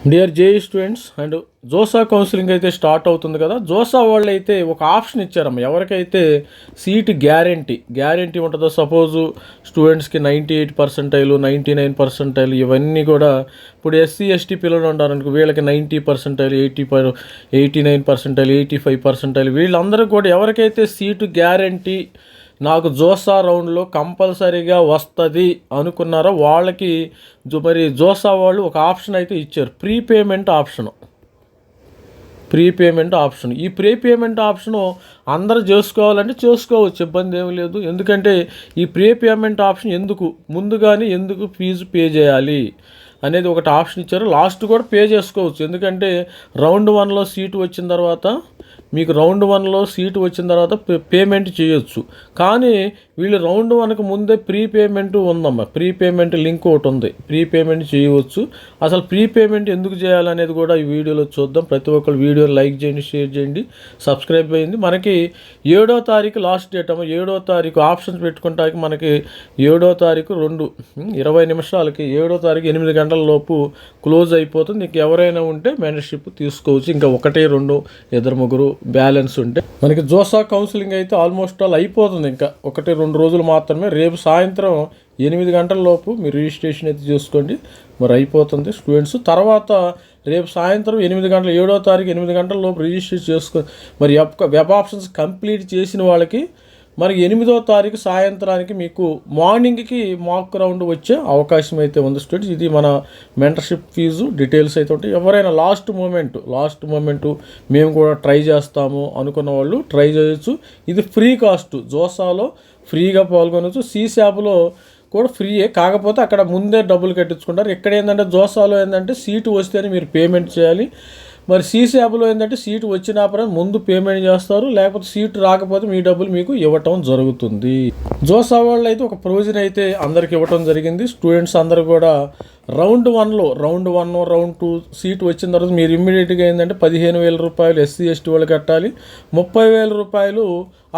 Dear JEE students and JoSAA counselling అయితే start అవుతుంది కదా. జోసా వాళ్ళు అయితే ఒక ఆప్షన్ ఇచ్చారమ్మ, ఎవరికైతే సీట్ గ్యారంటీ ఉంటుందో. సపోజు స్టూడెంట్స్కి 98% 99% ఇవన్నీ కూడా ఇప్పుడు ఎస్సీ ఎస్టీ పిల్లలు ఉంటారనుకో, వీళ్ళకి 90%, 89%, 85%, వీళ్ళందరూ కూడా ఎవరికైతే సీటు గ్యారంటీ నాకు జోసా రౌండ్లో కంపల్సరీగా వస్తుంది అనుకున్నారో వాళ్ళకి మరి జోసా వాళ్ళు ఒక ఆప్షన్ అయితే ఇచ్చారు, ప్రీపేమెంట్ ఆప్షన్. ఈ ప్రీపేమెంట్ ఆప్షను అందరూ చేసుకోవాలంటే చేసుకోవచ్చు, ఇబ్బంది ఏమి లేదు. ఎందుకంటే ఈ ప్రీపేమెంట్ ఆప్షన్ ముందుగానే ఎందుకు ఫీజు పే చేయాలి అనేది ఒకటి ఆప్షన్ ఇచ్చారు. లాస్ట్ కూడా పే చేసుకోవచ్చు, ఎందుకంటే రౌండ్ 1లో సీటు వచ్చిన తర్వాత మీకు పేమెంట్ చేయొచ్చు. కానీ వీళ్ళు రౌండ్ 1కు ముందే ప్రీపేమెంట్ ఉందమ్మా, ప్రీపేమెంట్ లింక్ ఒకటి ఉంది, ప్రీపేమెంట్ చేయవచ్చు. అసలు ప్రీపేమెంట్ ఎందుకు చేయాలనేది కూడా ఈ వీడియోలో చూద్దాం. ప్రతి ఒక్కరు వీడియో లైక్ చేయండి, షేర్ చేయండి, సబ్స్క్రైబ్ అయ్యింది. మనకి 7వ తారీఖు లాస్ట్ డేట్ అమ్మ. 7వ తారీఖు ఆప్షన్స్ పెట్టుకుంటానికి మనకి 7వ తారీఖు 20 నిమిషాలకి 7వ తారీఖు 8 గంటల లోపు క్లోజ్ అయిపోతుంది. ఇంక ఎవరైనా ఉంటే మెంబర్షిప్ తీసుకోవచ్చు. ఇంకా 1, 2, 2, 3 బ్యాలెన్స్ ఉంటే మనకి జోసా కౌన్సిలింగ్ అయితే ఆల్మోస్ట్ ఆల్ అయిపోతుంది. ఇంకా 1, 2 రోజులు మాత్రమే. రేపు సాయంత్రం 8 గంటల లోపు మీరు రిజిస్ట్రేషన్ అయితే చేసుకోండి, మరి అయిపోతుంది స్టూడెంట్స్. తర్వాత రేపు సాయంత్రం 8 గంటలు, 7వ తారీఖు 8 గంటల లోపు రిజిస్ట్రేషన్ చేసుకొని మరి వెబ్ ఆప్షన్స్ కంప్లీట్ చేసిన వాళ్ళకి మనకి 8వ తారీఖు సాయంత్రానికి మీకు మార్నింగ్కి మాక్ రౌండ్ వచ్చే అవకాశం అయితే ఉంది స్టూడెంట్స్. ఇది మన మెంటర్షిప్ ఫీజు డీటెయిల్స్ అయితే ఉంటాయి. ఎవరైనా లాస్ట్ మూమెంట్ మేము కూడా ట్రై చేస్తాము అనుకున్న వాళ్ళు ట్రై చేయొచ్చు. ఇది ఫ్రీ కాస్ట్, జోసాలో ఫ్రీగా పాల్గొనవచ్చు. సీశాప్లో కూడా ఫ్రీయే, కాకపోతే అక్కడ ముందే డబ్బులు కట్టించుకుంటారు. ఇక్కడ ఏంటంటే జోసాలో ఏంటంటే సీటు వస్తేనే మీరు పేమెంట్ చేయాలి. మరి సీశాప్లో ఏంటంటే సీటు వచ్చినప్పుడు ముందు పేమెంట్ చేస్తారు, లేకపోతే సీటు రాకపోతే మీ డబ్బులు మీకు ఇవ్వటం జరుగుతుంది. జోసా వాళ్ళు అయితే ఒక ప్రొవిజన్ అయితే అందరికి ఇవ్వటం జరిగింది. స్టూడెంట్స్ అందరూ కూడా రౌండ్ 1, రౌండ్ 2 సీటు వచ్చిన తర్వాత మీరు ఇమ్మీడియట్గా ఏంటంటే 15,000 రూపాయలు ఎస్సీ ఎస్టీ వాళ్ళు కట్టాలి, 30,000 రూపాయలు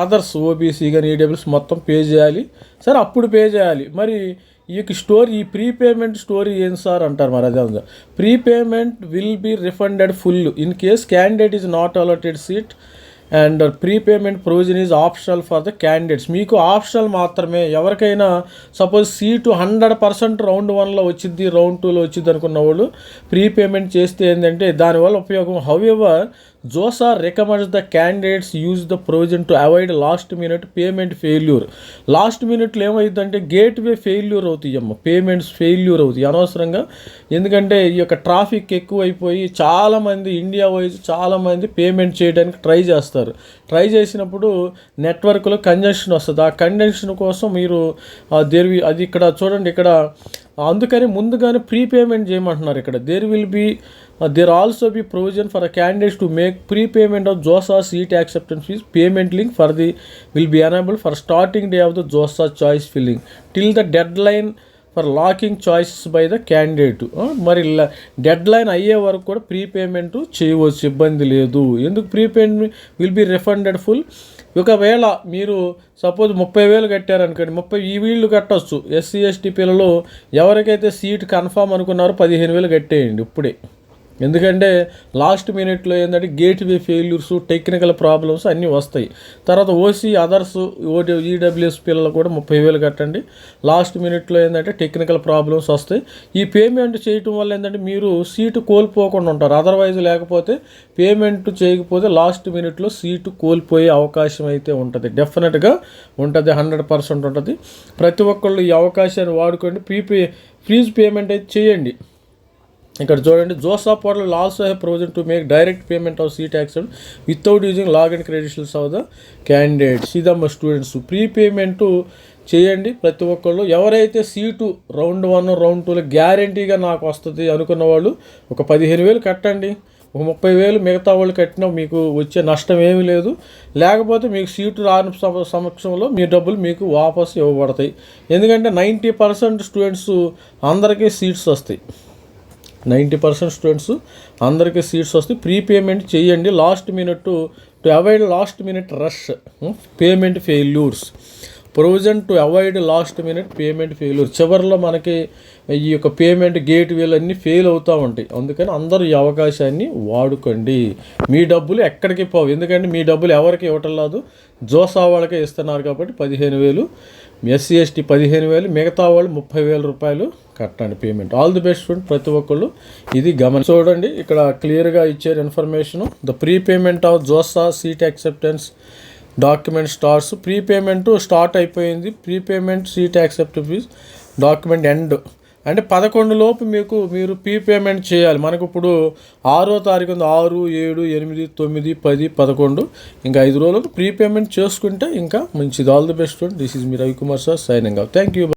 అదర్స్ ఓబీసీ కానీ ఈడబ్ల్యూఎస్ మొత్తం పే చేయాలి. సరే, అప్పుడు పే చేయాలి. మరి ఈ ప్రీపేమెంట్ స్టోరీ ఏం సార్ అంటారు. మరి అదే prepayment will be refunded full in case candidate is not allotted seat and prepayment provision is optional for the candidates. మీకు ఆప్షనల్ మాత్రమే. ఎవరికైనా సపోజ్ సీటు 100% రౌండ్ 1లో వచ్చింది, రౌండ్ 2లో వచ్చింది అనుకున్న వాళ్ళు ప్రీపేమెంట్ చేస్తే ఏంటంటే దానివల్ల ఉపయోగం. However JoSAA recommends the candidates use the provision to avoid last minute payment failure. Last మినిట్లో ఏమవుతుందంటే గేట్వే ఫెయిల్యూర్ అవుతాయి అమ్మ, పేమెంట్స్ ఫెయిల్యూర్ అవుతాయి అనవసరంగా. ఎందుకంటే ఈ యొక్క ట్రాఫిక్ ఎక్కువైపోయి చాలామంది ఇండియా వైజ్ చాలామంది పేమెంట్ చేయడానికి ట్రై చేస్తారు. ట్రై చేసినప్పుడు నెట్వర్క్లో కంజెషన్ వస్తుంది. ఆ కంజెషన్ కోసం మీరు అది ఇక్కడ చూడండి, ఇక్కడ అందుకని ముందుగానే ప్రీపేమెంట్ చేయమంటున్నారు. ఇక్కడ there also be provision for a candidate to make prepayment of JOSA seat acceptance fees. Payment link will be enabled for starting day of the JOSA choice filling till the deadline for locking choices by the candidate. మరి deadline అయ్యే వరకు కూడా prepayment చేయవచ్చు, ఇబ్బంది లేదు. ఎందుకు prepayment will be refunded full. ఒకవేళ మీరు సపోజ్ 30,000 కట్టారనుకోండి, ఈ వీళ్ళు కట్టవచ్చు. ఎస్సీ ఎస్టీ పిల్లలు ఎవరికైతే సీట్ కన్ఫామ్ అనుకున్నారో 15,000 కట్టేయండి ఇప్పుడే. ఎందుకంటే లాస్ట్ మినిట్లో ఏంటంటే గేట్వే ఫెయిల్యూర్స్, టెక్నికల్ ప్రాబ్లమ్స్ అన్నీ వస్తాయి. తర్వాత ఓసీ అదర్స్ ఈడబ్ల్యూఎస్ పిల్లలు కూడా 30,000 కట్టండి. లాస్ట్ మినిట్లో ఏంటంటే టెక్నికల్ ప్రాబ్లమ్స్ వస్తాయి. ఈ పేమెంట్ చేయటం వల్ల ఏంటంటే మీరు సీటు కోల్పోకుండా ఉంటారు. అదర్వైజ్ లేకపోతే పేమెంట్ చేయకపోతే లాస్ట్ మినిట్లో సీటు కోల్పోయే అవకాశం అయితే ఉంటుంది, డెఫినెట్గా ఉంటుంది, 100% ఉంటుంది. ప్రతి ఒక్కళ్ళు ఈ అవకాశాన్ని వాడుకోండి, ఫీజు పేమెంట్ అయితే చేయండి. ఇక్కడ చూడండి, JoSAA portal also have provision to make direct payment of seat accept without using login credentials of the candidates. ఇదమ్మ స్టూడెంట్స్, ప్రీపేమెంటు చేయండి ప్రతి ఒక్కళ్ళు. ఎవరైతే సీటు రౌండ్ 1, రౌండ్ 2లో గ్యారంటీగా నాకు వస్తుంది అనుకున్న వాళ్ళు ఒక 15,000 కట్టండి. ఒక 30,000 మిగతా వాళ్ళు కట్టినా మీకు వచ్చే నష్టం ఏమీ లేదు. లేకపోతే మీకు సీటు రాని సమక్షంలో మీ డబ్బులు మీకు వాపసు ఇవ్వబడతాయి. ఎందుకంటే 90% స్టూడెంట్స్ అందరికీ సీట్స్ వస్తాయి. 90% స్టూడెంట్స్ అందరికీ సీట్స్ వస్తాయి. ప్రీపేమెంట్ చేయండి last minute to avoid last minute rush payment failures. Provision to avoid last minute payment failure. చివరిలో మనకి ఈ యొక్క పేమెంట్ గేట్ వేలు అన్నీ ఫెయిల్ అవుతూ ఉంటాయి. అందుకని అందరూ ఈ అవకాశాన్ని వాడుకోండి. మీ డబ్బులు ఎక్కడికి పోవు, ఎందుకంటే మీ డబ్బులు ఎవరికి ఇవ్వటం లేదు, జోసా వాళ్ళకే ఇస్తున్నారు కాబట్టి 15,000, ఎస్సీ ఎస్టీ 15,000, మిగతా వాళ్ళు 30,000 రూపాయలు కట్టండి payment. All the best friend, ప్రతి ఒక్కళ్ళు ఇది చూడండి. ఇక్కడ క్లియర్గా ఇచ్చారు information. The pre payment of JoSAA seat acceptance document starts. Pre payment start అయిపోయింది. Pre payment seat acceptance document end అంటే 11 లోపు మీరు ప్రీ పేమెంట్ చేయాలి. మనకు ఇప్పుడు 6వ తారీఖు 6, 7, 8, 9, 10, 11 ఇంకా 5 రోజులకు ప్రీ పేమెంట్ చేసుకుంటే ఇంకా మంచిది. All the best. This is me Ravikumar sir signing off. Thank you.